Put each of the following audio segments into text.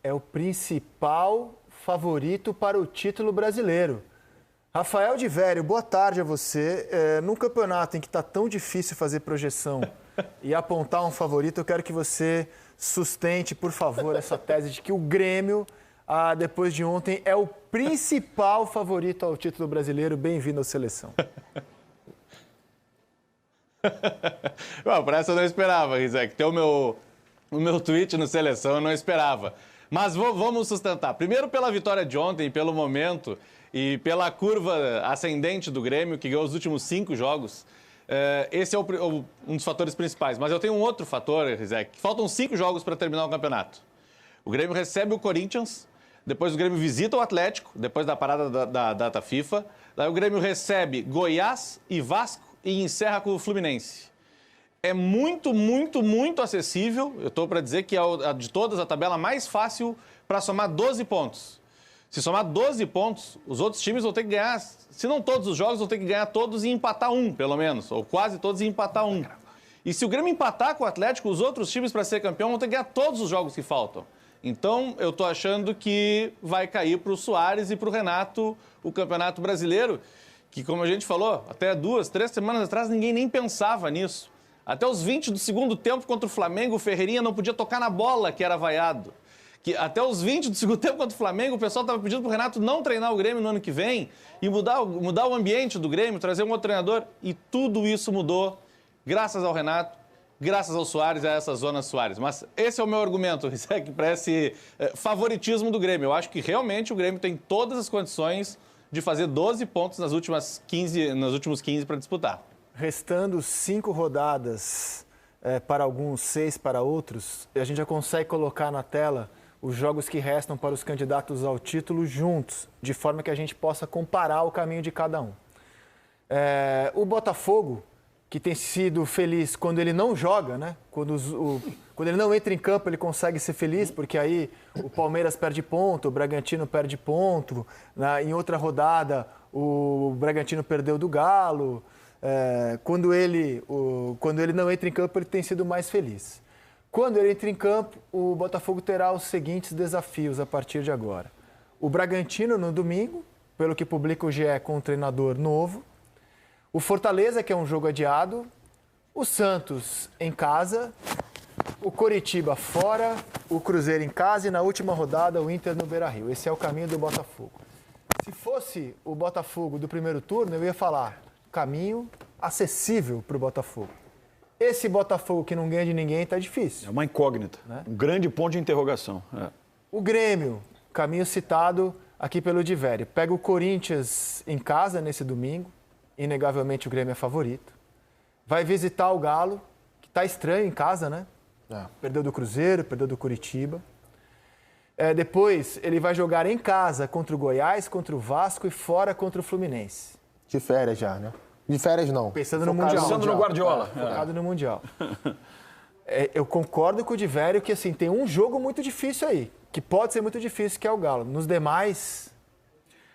é o principal favorito para o título brasileiro. Rafael de Vério, boa tarde a você. Num campeonato em que está tão difícil fazer projeção e apontar um favorito, eu quero que você sustente, por favor, essa tese de que o Grêmio, depois de ontem, é o principal favorito ao título brasileiro. Bem-vindo à seleção. Bom, por essa eu não esperava, Rizek. Ter o meu tweet no Seleção eu não esperava. Mas vamos sustentar. Primeiro pela vitória de ontem, pelo momento e pela curva ascendente do Grêmio, que ganhou os últimos 5 jogos. Esse é um dos fatores principais. Mas eu tenho um outro fator, Rizek, que faltam 5 jogos para terminar o campeonato. O Grêmio recebe o Corinthians, depois o Grêmio visita o Atlético, depois da parada da data FIFA. Daí o Grêmio recebe Goiás e Vasco e encerra com o Fluminense. É muito, muito, muito acessível. Eu estou para dizer que é de todas a tabela mais fácil para somar 12 pontos. Se somar 12 pontos, os outros times vão ter que ganhar, se não todos os jogos, vão ter que ganhar todos e empatar um, pelo menos. Ou quase todos e empatar um. E se o Grêmio empatar com o Atlético, os outros times, para ser campeão, vão ter que ganhar todos os jogos que faltam. Então, eu estou achando que vai cair para o Soares e para o Renato o Campeonato Brasileiro, que, como a gente falou, até 2, 3 semanas atrás, ninguém nem pensava nisso. Até os 20 do segundo tempo contra o Flamengo, o Ferreirinha não podia tocar na bola, que era vaiado. Que até os 20 do segundo tempo contra o Flamengo, o pessoal estava pedindo para o Renato não treinar o Grêmio no ano que vem e mudar o ambiente do Grêmio, trazer um outro treinador. E tudo isso mudou graças ao Renato, graças ao Soares e a essa zona Soares. Mas esse é o meu argumento, para esse favoritismo do Grêmio. Eu acho que realmente o Grêmio tem todas as condições de fazer 12 pontos nos últimos 15 para disputar. Restando 5 rodadas para alguns, 6 para outros, a gente já consegue colocar na tela os jogos que restam para os candidatos ao título juntos, de forma que a gente possa comparar o caminho de cada um. O Botafogo, que tem sido feliz quando ele não joga, né? Quando ele não entra em campo, ele consegue ser feliz, porque aí o Palmeiras perde ponto, o Bragantino perde ponto, em outra rodada o Bragantino perdeu do Galo. Quando ele não entra em campo, ele tem sido mais feliz. Quando ele entra em campo, o Botafogo terá os seguintes desafios a partir de agora. O Bragantino no domingo, pelo que publica o GE, com um treinador novo. O Fortaleza, que é um jogo adiado. O Santos em casa. O Coritiba fora. O Cruzeiro em casa. E na última rodada, o Inter no Beira-Rio. Esse é o caminho do Botafogo. Se fosse o Botafogo do primeiro turno, eu ia falar caminho acessível para o Botafogo. Esse Botafogo que não ganha de ninguém está difícil. É uma incógnita, né? Um grande ponto de interrogação. O Grêmio, caminho citado aqui pelo Divério. Pega o Corinthians em casa nesse domingo. Inegavelmente o Grêmio é favorito. Vai visitar o Galo, que está estranho em casa, né? Perdeu do Cruzeiro, perdeu do Curitiba. Depois ele vai jogar em casa contra o Goiás, contra o Vasco e fora contra o Fluminense. De férias já, né? De férias não. Pensando no Mundial. Pensando no Guardiola. Focado no Mundial. Eu concordo com o Divério que assim, tem um jogo muito difícil aí, que pode ser muito difícil, que é o Galo. Nos demais,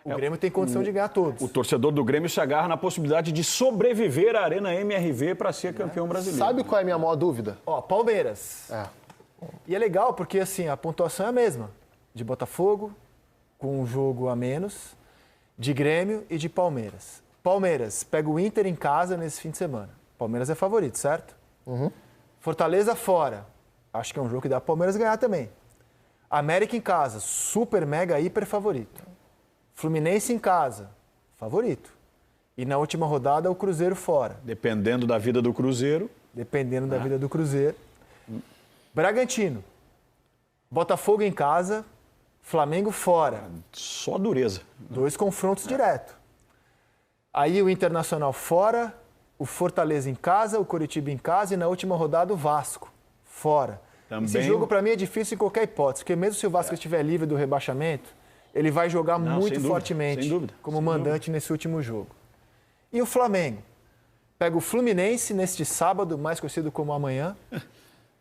o Grêmio tem condição de ganhar todos. O torcedor do Grêmio se agarra na possibilidade de sobreviver à Arena MRV para ser campeão brasileiro. Sabe qual é a minha maior dúvida? Palmeiras. E é legal porque assim, a pontuação é a mesma. De Botafogo, com um jogo a menos, de Grêmio e de Palmeiras. Palmeiras pega o Inter em casa nesse fim de semana. Palmeiras é favorito, certo? Uhum. Fortaleza fora. Acho que é um jogo que dá para Palmeiras ganhar também. América em casa, super, mega, hiper favorito. Fluminense em casa, favorito. E na última rodada, o Cruzeiro fora. Dependendo da vida do Cruzeiro. Dependendo da vida do Cruzeiro. Bragantino. Botafogo em casa, Flamengo fora. Só dureza. 2 confrontos direto. Aí o Internacional fora, o Fortaleza em casa, o Coritiba em casa e na última rodada o Vasco fora. Também... Esse jogo para mim é difícil em qualquer hipótese, porque mesmo se o Vasco estiver livre do rebaixamento, ele vai jogar muito fortemente como mandante nesse último jogo. E o Flamengo? Pega o Fluminense neste sábado, mais conhecido como amanhã,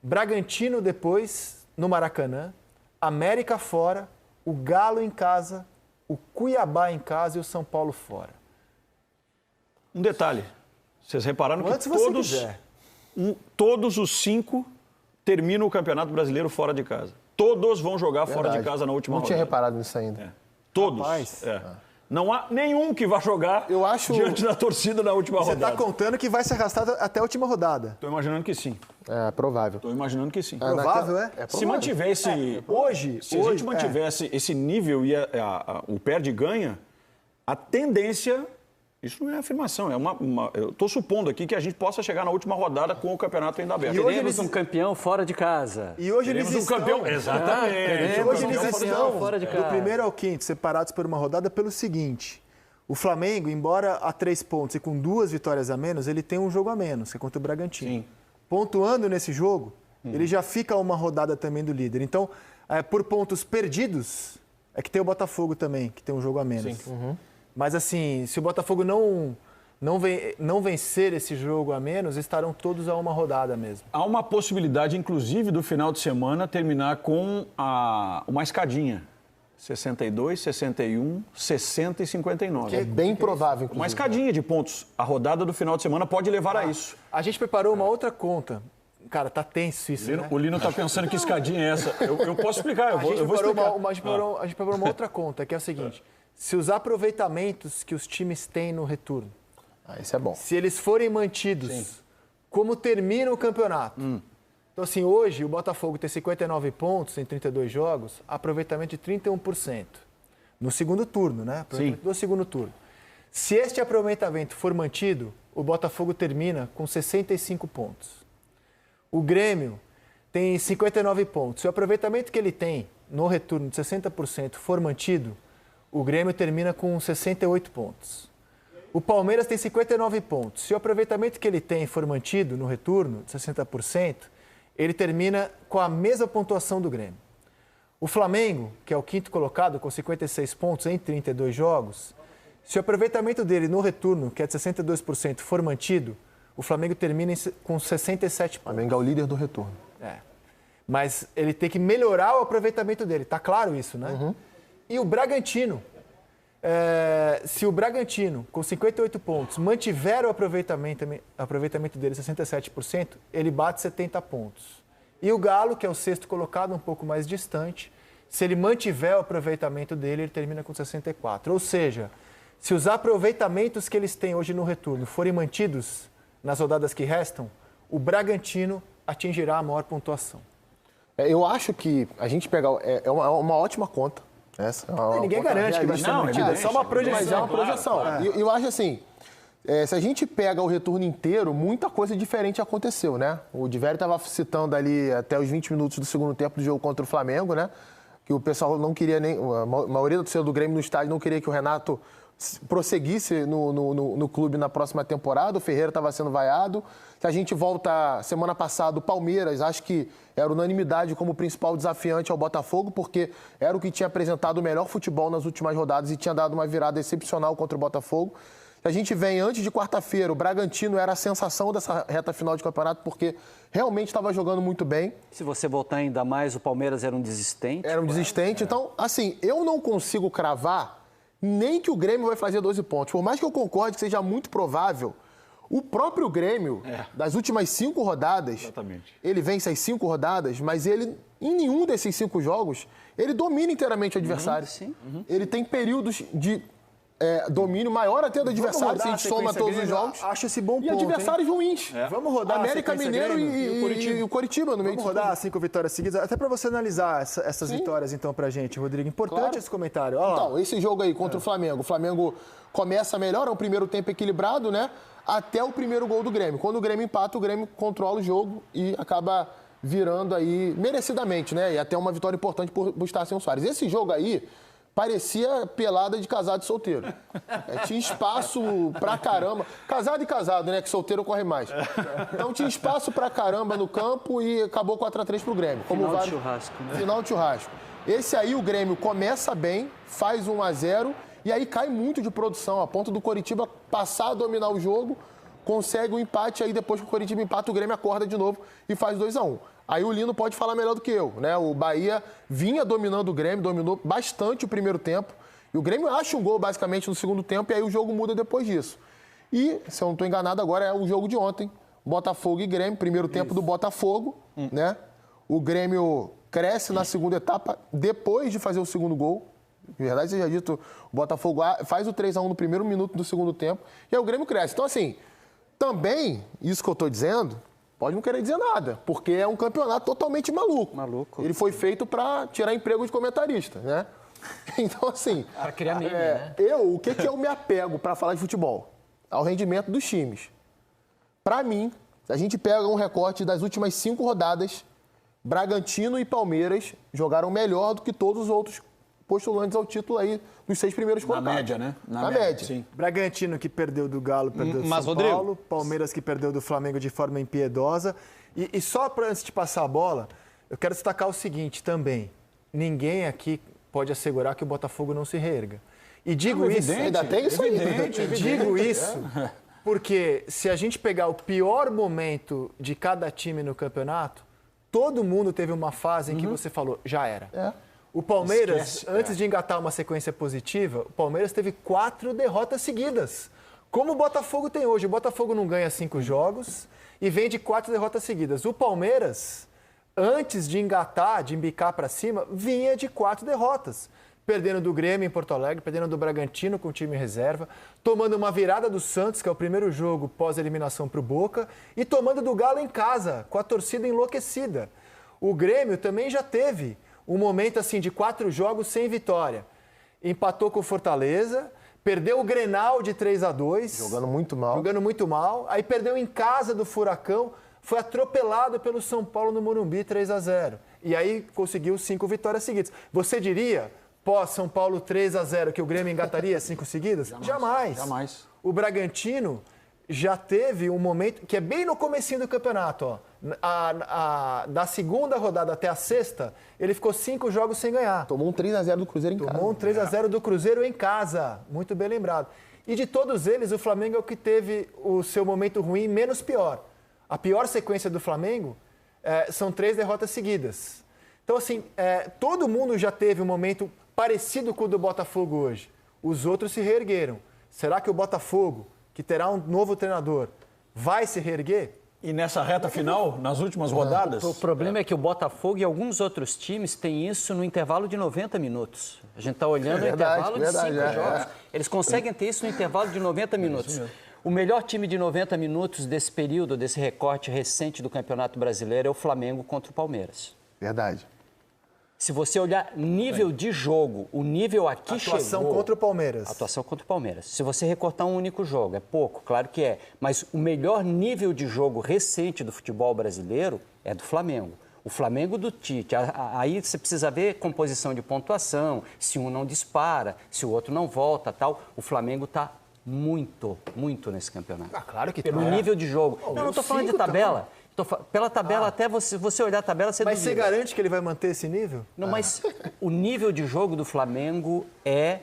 Bragantino depois, no Maracanã, América fora, o Galo em casa, o Cuiabá em casa e o São Paulo fora. Um detalhe, vocês repararam Quantos que você quiser. todos os 5 terminam o Campeonato Brasileiro fora de casa. todos vão jogar fora de Verdade. casa na última Não rodada. tinha reparado nisso ainda. Todos. Rapaz. Não há nenhum que vá jogar Eu acho- diante da torcida na última Você rodada. está contando que vai ser arrastado até a última rodada. Estou imaginando que sim. É provável. Estou imaginando que sim. Provável, é? Se mantiver esse... Hoje, Se a gente mantivesse esse nível e o perde e ganha, a tendência... Isso não é afirmação, eu estou supondo aqui que a gente possa chegar na última rodada com o campeonato ainda aberto. E hoje Teremos eles- um campeão fora de casa. E hoje Teremos eles um campeão. estão... Exatamente. teremos Hoje um eles campeão estão fora de do casa. primeiro ao quinto, separados por uma rodada pelo seguinte. O Flamengo, embora a 3 pontos e com 2 vitórias a menos, ele tem um jogo a menos, que é contra o Bragantino. Sim. Pontuando nesse jogo, ele já fica a uma rodada também do líder. Então, por pontos perdidos, é que tem o Botafogo também, que tem um jogo a menos. Mas assim, se o Botafogo não vencer esse jogo a menos, estarão todos a uma rodada mesmo. Há uma possibilidade, inclusive, do final de semana terminar com uma escadinha. 62, 61, 60 e 59. É bem provável, Uma inclusive. escadinha de pontos. A rodada do final de semana pode levar a isso. A gente preparou uma outra conta. Cara, tá tenso isso, né? O Lino está pensando que escadinha é essa. Eu posso explicar, eu vou explicar. A gente preparou uma outra conta, que é o seguinte. Se os aproveitamentos que os times têm no retorno, Isso é bom. se eles forem mantidos, como termina o campeonato? Então, assim, hoje o Botafogo tem 59 pontos em 32 jogos, aproveitamento de 31%. No segundo turno, né? Aproveitamento do segundo turno. Se este aproveitamento for mantido, o Botafogo termina com 65 pontos. O Grêmio tem 59 pontos. Se o aproveitamento que ele tem no retorno de 60% for mantido, o Grêmio termina com 68 pontos. O Palmeiras tem 59 pontos. Se o aproveitamento que ele tem for mantido no retorno de 60%, ele termina com a mesma pontuação do Grêmio. O Flamengo, que é o quinto colocado, com 56 pontos em 32 jogos, se o aproveitamento dele no retorno, que é de 62%, for mantido, o Flamengo termina com 67 O pontos. Flamengo é o líder do retorno. Mas ele tem que melhorar o aproveitamento dele. Tá claro isso, né? E o Bragantino, se o Bragantino, com 58 pontos, mantiver o aproveitamento dele 67%, ele bate 70 pontos. E o Galo, que é o sexto colocado, um pouco mais distante, se ele mantiver o aproveitamento dele, ele termina com 64. Ou seja, se os aproveitamentos que eles têm hoje no retorno forem mantidos nas rodadas que restam, o Bragantino atingirá a maior pontuação. Eu acho que a gente pegar... É uma ótima conta. Essa é uma Ninguém conta garante que vai ser realista. mantido, é só uma projeção. Mas é uma projeção. E eu acho assim, se a gente pega o retorno inteiro, muita coisa diferente aconteceu, né? O Divério estava citando ali até os 20 minutos do segundo tempo do jogo contra o Flamengo, né? Que o pessoal não queria nem... A maioria do torcedor do Grêmio no estádio não queria que o Renato prosseguisse no clube na próxima temporada. O Ferreira estava sendo vaiado. Se a gente volta semana passada, o Palmeiras, acho que era unanimidade como principal desafiante ao Botafogo, porque era o que tinha apresentado o melhor futebol nas últimas rodadas e tinha dado uma virada excepcional contra o Botafogo. Se a gente vem antes de quarta-feira, o Bragantino era a sensação dessa reta final de campeonato, porque realmente estava jogando muito bem. Se você voltar ainda mais, o Palmeiras era um desistente. Era um desistente. Então, assim, eu não consigo cravar nem que o Grêmio vai fazer 12 pontos. Por mais que eu concorde que seja muito provável, o próprio Grêmio, das últimas 5 rodadas, Exatamente. ele vence as 5 rodadas, mas ele, em nenhum desses 5 jogos, ele domina inteiramente o adversário. Ele tem períodos de domínio maior até do adversário, se a gente soma todos os jogos. Acho esse bom E ponto, adversários ruins. Vamos rodar a América sequência Mineiro Grêmio e o Coritiba no meio Vamos disso rodar tudo. 5 vitórias seguidas, até para você analisar essas vitórias então pra gente, Rodrigo. Importante Claro. esse comentário. Olha lá. Então, esse jogo aí contra o Flamengo. O Flamengo começa melhor, é um primeiro tempo equilibrado, né? Até o primeiro gol do Grêmio. Quando o Grêmio empata, o Grêmio controla o jogo e acaba virando aí merecidamente, né? E até uma vitória importante por Estácio Soares. Esse jogo aí parecia pelada de casado e solteiro. Tinha espaço pra caramba. Casado e casado, né? Que solteiro corre mais. Então tinha espaço pra caramba no campo e acabou 4-3 pro Grêmio. Final de churrasco, né? Final de churrasco. Esse aí o Grêmio começa bem, faz 1-0 e aí cai muito de produção, a ponto do Coritiba passar a dominar o jogo, consegue o empate, aí depois que o Coritiba empata, o Grêmio acorda de novo e faz 2-1. Aí o Lino pode falar melhor do que eu, né? O Bahia vinha dominando o Grêmio, dominou bastante o primeiro tempo, e o Grêmio acha um gol basicamente no segundo tempo, e aí o jogo muda depois disso. E, se eu não estou enganado, agora é o jogo de ontem, Botafogo e Grêmio, primeiro tempo do Botafogo, né? O Grêmio cresce na segunda etapa, depois de fazer o segundo gol. De verdade seja dito, o Botafogo faz o 3-1 no primeiro minuto do segundo tempo, e aí o Grêmio cresce. Então, assim, também, isso que eu estou dizendo, pode não querer dizer nada, porque é um campeonato totalmente maluco. Maluco. Ele foi feito para tirar emprego de comentarista, né? Então, assim... Para criar meme, né? O que eu me apego para falar de futebol? Ao rendimento dos times. Para mim, se a gente pega um recorte das últimas 5 rodadas, Bragantino e Palmeiras jogaram melhor do que todos os outros postulantes ao título aí dos 6 primeiros colocados. Na média, né? Na média. Sim. Bragantino que perdeu do Galo, perdeu do Mas, São Rodrigo... Paulo. Palmeiras que perdeu do Flamengo de forma impiedosa. E só antes de passar a bola, eu quero destacar o seguinte também. Ninguém aqui pode assegurar que o Botafogo não se reerga. E digo isso... Ainda tem isso aí. E digo isso porque se a gente pegar o pior momento de cada time no campeonato, todo mundo teve uma fase em que você falou, já era. O Palmeiras, antes de engatar uma sequência positiva, o Palmeiras teve 4 derrotas seguidas. Como o Botafogo tem hoje. O Botafogo não ganha 5 jogos e vem de 4 derrotas seguidas. O Palmeiras, antes de engatar, de embicar para cima, vinha de 4 derrotas. Perdendo do Grêmio em Porto Alegre, perdendo do Bragantino com o time reserva, tomando uma virada do Santos, que é o primeiro jogo pós-eliminação para o Boca, e tomando do Galo em casa, com a torcida enlouquecida. O Grêmio também já teve um momento assim de 4 jogos sem vitória. Empatou com o Fortaleza, perdeu o Grenal de 3-2. Jogando muito mal. Jogando muito mal. Aí perdeu em casa do Furacão, foi atropelado pelo São Paulo no Morumbi 3-0. E aí conseguiu 5 vitórias seguidas. Você diria, pós-São Paulo 3-0, que o Grêmio engataria 5 seguidas? Jamais. Jamais. O Bragantino já teve um momento, que é bem no comecinho do campeonato, ó. Da segunda rodada até a sexta, ele ficou 5 jogos sem ganhar. Tomou um 3-0 do Cruzeiro em casa. Tomou um 3-0 do Cruzeiro em casa. Muito bem lembrado. E de todos eles, o Flamengo é o que teve o seu momento ruim menos pior. A pior sequência do Flamengo são 3 derrotas seguidas. Então, assim, todo mundo já teve um momento parecido com o do Botafogo hoje. Os outros se reergueram. Será que o Botafogo, que terá um novo treinador, vai se reerguer? E nessa reta final, nas últimas rodadas... O problema é que o Botafogo e alguns outros times têm isso no intervalo de 90 minutos. A gente está olhando o intervalo de 5 jogos. Eles conseguem ter isso no intervalo de 90 minutos. O melhor time de 90 minutos desse período, desse recorte recente do Campeonato Brasileiro é o Flamengo contra o Palmeiras. Verdade. Se você olhar nível de jogo, o nível aqui chegou... Atuação contra o Palmeiras. Atuação contra o Palmeiras. Se você recortar um único jogo, é pouco, claro que é. Mas o melhor nível de jogo recente do futebol brasileiro é do Flamengo. O Flamengo do Tite. Aí você precisa ver composição de pontuação, se um não dispara, se o outro não volta, tal. O Flamengo está muito nesse campeonato. Claro que pelo nível de jogo. Não estou falando de tabela. Pela tabela, até você olhar a tabela, você Mas duvida. você garante que ele vai manter esse nível? Não, mas o nível de jogo do Flamengo é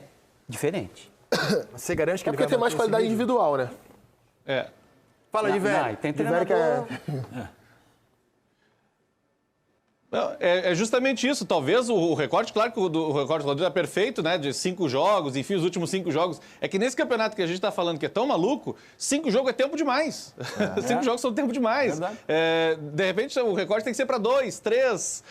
diferente. Você garante que ele Porque vai tem mais manter esse qualidade nível? individual, né? Fala de velho. Não, tem De velho treinador... que Não, é justamente isso. Talvez o recorte, claro que o recorte do Rodrigo é perfeito, né? De 5 jogos, enfim, os últimos 5 jogos. É que nesse campeonato que a gente está falando que é tão maluco, 5 jogos é tempo demais. 5 jogos são tempo demais. De repente, o recorte tem que ser para 2, 3,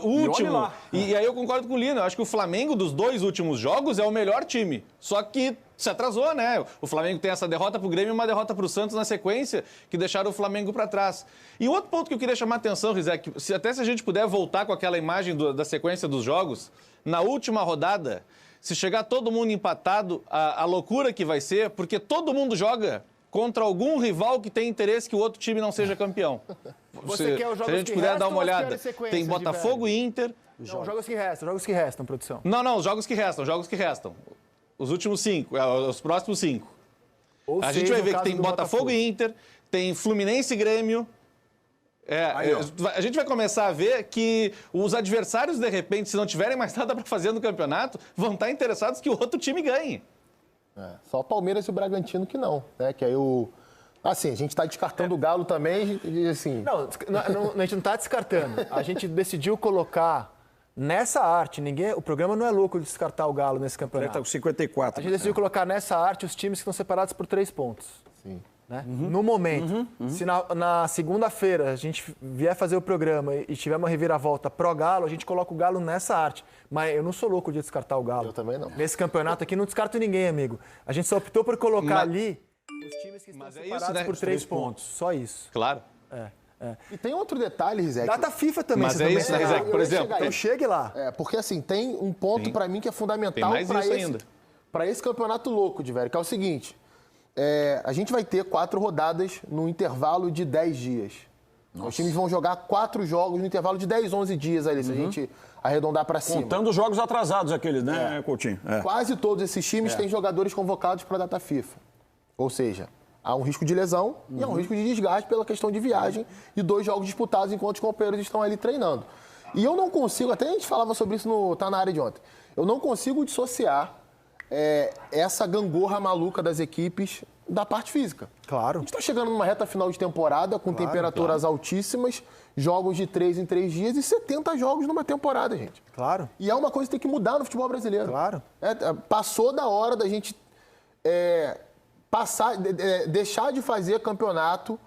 o último. E aí eu concordo com o Lino. Eu acho que o Flamengo, dos 2 últimos jogos, é o melhor time. Só que se atrasou, né? O Flamengo tem essa derrota para o Grêmio e uma derrota para o Santos na sequência, que deixaram o Flamengo para trás. E outro ponto que eu queria chamar a atenção, Rizek, se a gente puder voltar com aquela imagem da sequência dos jogos, na última rodada, se chegar todo mundo empatado, a loucura que vai ser, porque todo mundo joga contra algum rival que tem interesse que o outro time não seja campeão. Você quer os jogos se a gente que puder dar restam uma ou as olhada, piores sequências tem de Botafogo velho? e Inter. Não, jogos que restam, produção. Não, os jogos que restam. Os últimos 5, os próximos 5. Ou A seis, gente vai no ver que caso tem do Botafogo e Inter, tem Fluminense e Grêmio. A gente vai começar a ver que os adversários, de repente, se não tiverem mais nada para fazer no campeonato, vão estar interessados que o outro time ganhe. Só o Palmeiras e o Bragantino que não, né? Que aí o... Assim, a gente está descartando o Galo também e assim... Não, a gente não está descartando. A gente decidiu colocar nessa arte, o programa não é louco de descartar o Galo nesse campeonato. Está com 54. A gente decidiu colocar nessa arte os times que estão separados por 3 pontos. Sim. Né? No momento. Se na segunda-feira a gente vier fazer o programa e tiver uma reviravolta pró-Galo, a gente coloca o Galo nessa arte. Mas eu não sou louco de descartar o Galo. Eu também não. Nesse campeonato aqui não descarto ninguém, amigo. A gente só optou por colocar ali os times que estão separados né? por 3 pontos. Só isso. Claro. E tem outro detalhe, Rizek. Data FIFA também. Mas você é também isso, né, sabe. Rizek? Por exemplo, Então chegue lá. Porque assim, tem um ponto pra mim que é fundamental Tem mais isso ainda. para esse campeonato louco, de velho, que é o seguinte. A gente vai ter 4 rodadas no intervalo de 10 dias. Os times vão jogar 4 jogos no intervalo de 10, 11 dias ali, se a gente arredondar pra cima. Contando os jogos atrasados aqueles, né, Coutinho? Quase todos esses times têm jogadores convocados para a data FIFA. Ou seja, há um risco de lesão e há um risco de desgaste pela questão de viagem e 2 jogos disputados enquanto os companheiros estão ali treinando. E eu não consigo, até a gente falava sobre isso no Tá Na Área de ontem, eu não consigo dissociar essa gangorra maluca das equipes da parte física. Claro. A gente está chegando numa reta final de temporada com temperaturas altíssimas, jogos de 3 em 3 dias e 70 jogos numa temporada, gente. Claro. E é uma coisa que tem que mudar no futebol brasileiro. Claro. Passou da hora da gente deixar de fazer campeonato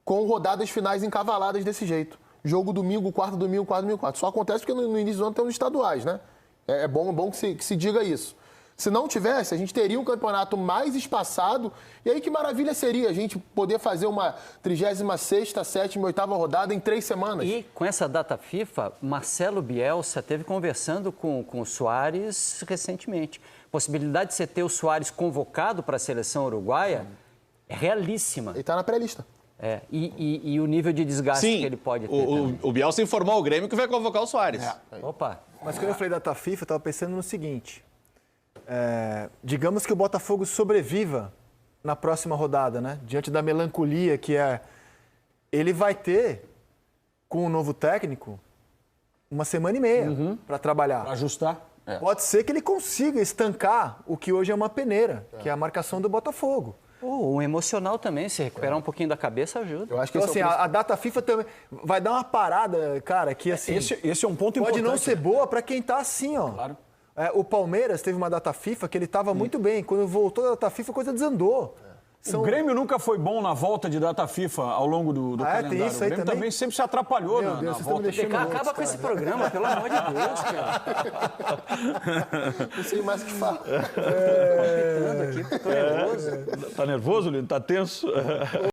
com rodadas finais encavaladas desse jeito. Jogo domingo, quarto domingo, quarto domingo, quarto. Só acontece porque no início do ano tem os estaduais, né? É bom que se diga isso. Se não tivesse, a gente teria um campeonato mais espaçado. E aí que maravilha seria a gente poder fazer uma 36ª, 7ª, 8ª rodada em 3 semanas. E com essa data FIFA, Marcelo Bielsa esteve conversando com o Soares recentemente. Possibilidade de você ter o Soares convocado para a seleção uruguaia é realíssima. Ele está na pré-lista. E o nível de desgaste que ele pode ter. O Bielsa informou ao Grêmio que vai convocar o Soares. Opa! Mas quando eu falei data FIFA, eu estava pensando no seguinte. Digamos que o Botafogo sobreviva na próxima rodada, né? Diante da melancolia que ele vai ter, com o novo técnico, 1 semana e meia para trabalhar. Para ajustar. Pode ser que ele consiga estancar o que hoje é uma peneira, que é a marcação do Botafogo. O emocional também, se recuperar um pouquinho da cabeça, ajuda. Eu acho que Então, esse assim, é o a data FIFA também vai dar uma parada, cara, que assim... Esse é um ponto pode importante. não ser boa para quem tá assim, ó. Claro. O Palmeiras teve uma data FIFA que ele estava muito bem. Quando voltou da data FIFA, a coisa desandou. O Grêmio nunca foi bom na volta de data FIFA ao longo do calendário. Tem isso o aí Grêmio também sempre se atrapalhou Meu na Deus, vocês estão me volta. deixando loucos, Acaba com esse programa, pelo amor de Deus, cara. Não sei mais o que falar. Tô aqui, tô nervoso. Tá nervoso, Lino? Tá tenso?